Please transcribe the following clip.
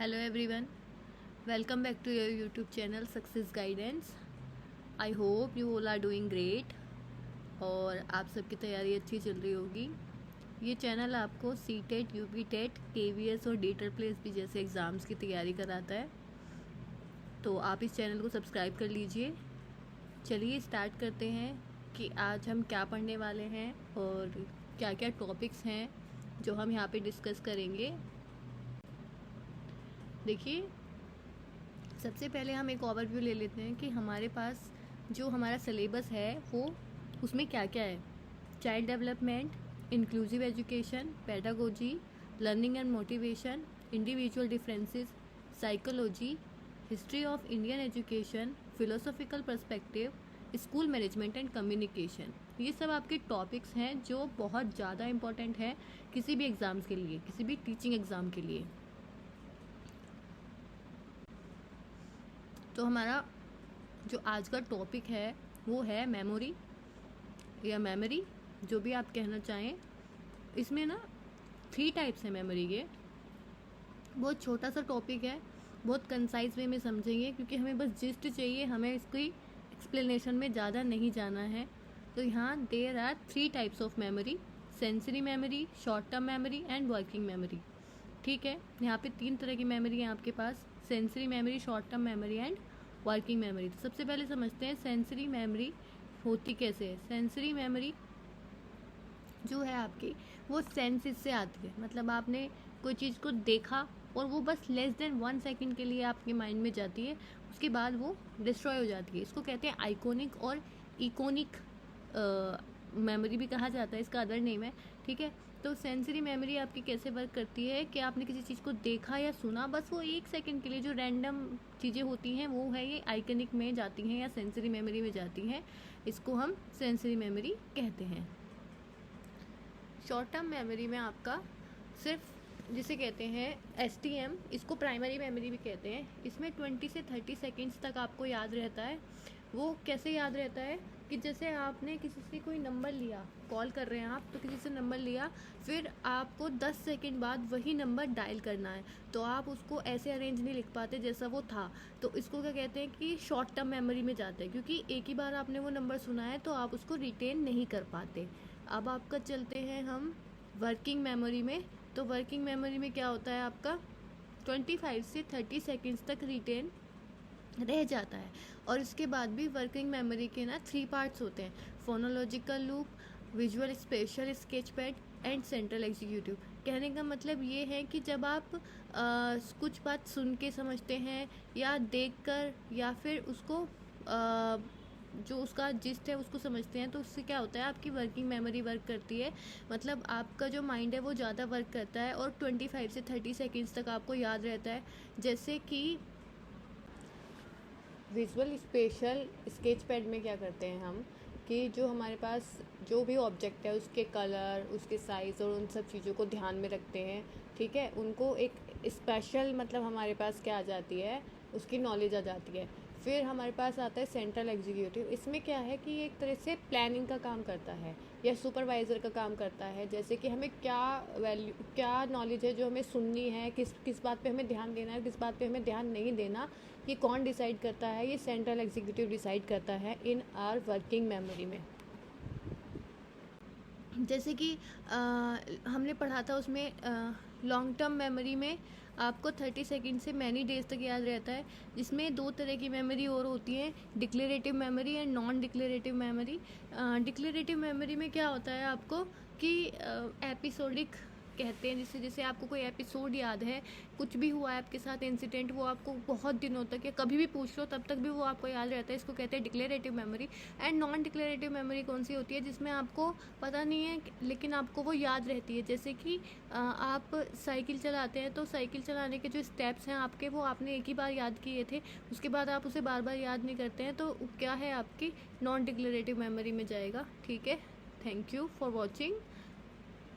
Hello everyone, welcome back to your YouTube channel Success Guidance. I hope you all are doing great और आप सबकी तैयारी अच्छी चल रही होगी। ये चैनल आपको CTET, UPTET, KVS और DETR+ जैसे एग्ज़ाम्स की तैयारी कराता है, तो आप इस चैनल को सब्सक्राइब कर लीजिए। चलिए स्टार्ट करते हैं कि आज हम क्या पढ़ने वाले हैं और क्या क्या टॉपिक्स हैं जो हम यहाँ पे डिस्कस करेंगे। देखिए, सबसे पहले हम एक ओवरव्यू ले लेते हैं कि हमारे पास जो हमारा सिलेबस है वो उसमें क्या क्या है। Child development, inclusive education, pedagogy, learning and motivation, individual differences, psychology, history of Indian education, philosophical perspective, school management and communication. ये सब आपके टॉपिक्स हैं जो बहुत ज़्यादा इम्पोर्टेंट है किसी भी एग्ज़ाम्स के लिए, किसी भी टीचिंग एग्ज़ाम के लिए। तो हमारा जो आज का टॉपिक है वो है मेमोरी या मेमोरी, जो भी आप कहना चाहें। इसमें ना 3 टाइप्स हैं मेमोरी के। बहुत छोटा सा टॉपिक है, बहुत कंसाइज वे में समझेंगे क्योंकि हमें बस जिस्ट चाहिए, हमें इसकी एक्सप्लेनेशन में ज़्यादा नहीं जाना है। तो यहाँ there are 3 types of memory: sensory memory, short term memory and working memory. ठीक है, यहाँ पे 3 तरह की मेमोरी है आपके पास: sensory memory, short term memory and working memory. तो सबसे पहले समझते हैं सेंसरी मेमोरी होती कैसे है। सेंसरी मेमोरी जो है आपकी वो सेंसेस से आती है, मतलब आपने कोई चीज़ को देखा और वो बस लेस देन 1 सेकेंड के लिए आपके माइंड में जाती है, उसके बाद वो डिस्ट्रॉय हो जाती है। इसको कहते हैं आइकॉनिक और इकोनिक मेमोरी भी कहा जाता है, इसका अदर नेम है। ठीक है, तो सेंसरी मेमोरी आपकी कैसे वर्क करती है कि आपने किसी चीज़ को देखा या सुना, बस वो 1 सेकेंड के लिए जो रैंडम चीज़ें होती हैं वो है ये आइकॉनिक में जाती हैं या सेंसरी मेमोरी में जाती हैं। इसको हम सेंसरी मेमोरी कहते हैं। शॉर्ट टर्म मेमोरी में आपका सिर्फ जिसे कहते हैं STM, इसको प्राइमरी मेमोरी भी कहते हैं। इसमें 20 से 30 सेकेंड्स तक आपको याद रहता है। वो कैसे याद रहता है कि जैसे आपने किसी से कोई नंबर लिया, कॉल कर रहे हैं आप, तो किसी से नंबर लिया, फिर आपको 10 सेकेंड बाद वही नंबर डायल करना है, तो आप उसको ऐसे अरेंज नहीं लिख पाते जैसा वो था। तो इसको क्या कहते हैं कि शॉर्ट टर्म मेमोरी में जाता है, क्योंकि एक ही बार आपने वो नंबर सुना है तो आप उसको रिटेन नहीं कर पाते। अब आपका चलते हैं हम वर्किंग मेमोरी में। तो वर्किंग मेमोरी में क्या होता है आपका 25 से 30 सेकेंड्स तक रिटेन रह जाता है। और इसके बाद भी वर्किंग मेमोरी के ना 3 पार्ट्स होते हैं: phonological loop, visual special sketch pad and central executive. कहने का मतलब ये है कि जब आप कुछ बात सुन के समझते हैं या देखकर या फिर उसको जो उसका जिस्ट है उसको समझते हैं, तो उससे क्या होता है आपकी वर्किंग मेमोरी वर्क करती है। मतलब आपका जो माइंड है वो ज़्यादा वर्क करता है और 25 से 30 सेकेंड्स तक आपको याद रहता है। जैसे कि विजुअल स्पेशल स्केच पैड में क्या करते हैं हम कि जो हमारे पास जो भी ऑब्जेक्ट है उसके कलर, उसके साइज़ और उन सब चीज़ों को ध्यान में रखते हैं। ठीक है, उनको एक स्पेशल मतलब हमारे पास क्या आ जाती है, उसकी नॉलेज आ जाती है। फिर हमारे पास आता है सेंट्रल एग्जीक्यूटिव। इसमें क्या है कि एक तरह से प्लानिंग का काम करता है या सुपरवाइज़र का काम करता है। जैसे कि हमें क्या नॉलेज है जो हमें सुननी है, किस बात पे हमें ध्यान देना है, किस बात पे हमें ध्यान नहीं देना, ये कौन डिसाइड करता है? ये सेंट्रल एग्जीक्यूटिव डिसाइड करता है इन आवर वर्किंग मेमोरी में। जैसे कि हमने पढ़ा था उसमें लॉन्ग टर्म मेमोरी में आपको 30 सेकेंड से मैनी डेज तक याद रहता है, जिसमें 2 तरह की मेमोरी और होती हैं: declarative memory and non declarative memory. Declarative memory में क्या होता है आपको कि एपिसोडिक कहते हैं, जिससे जैसे आपको कोई एपिसोड याद है, कुछ भी हुआ है आपके साथ इंसिडेंट, वो आपको बहुत दिनों तक या कभी भी पूछ लो तब तक भी वो आपको याद रहता है। इसको कहते हैं declarative memory. And non declarative memory कौन सी होती है? जिसमें आपको पता नहीं है लेकिन आपको वो याद रहती है। जैसे कि आप साइकिल चलाते हैं, तो साइकिल चलाने के जो स्टेप्स हैं आपके, वो आपने एक ही बार याद किए थे, उसके बाद आप उसे बार बार याद नहीं करते हैं, तो क्या है आपकी नॉन डिक्लेरेटिव मेमोरी में जाएगा। ठीक है, थैंक यू फॉर वॉचिंग।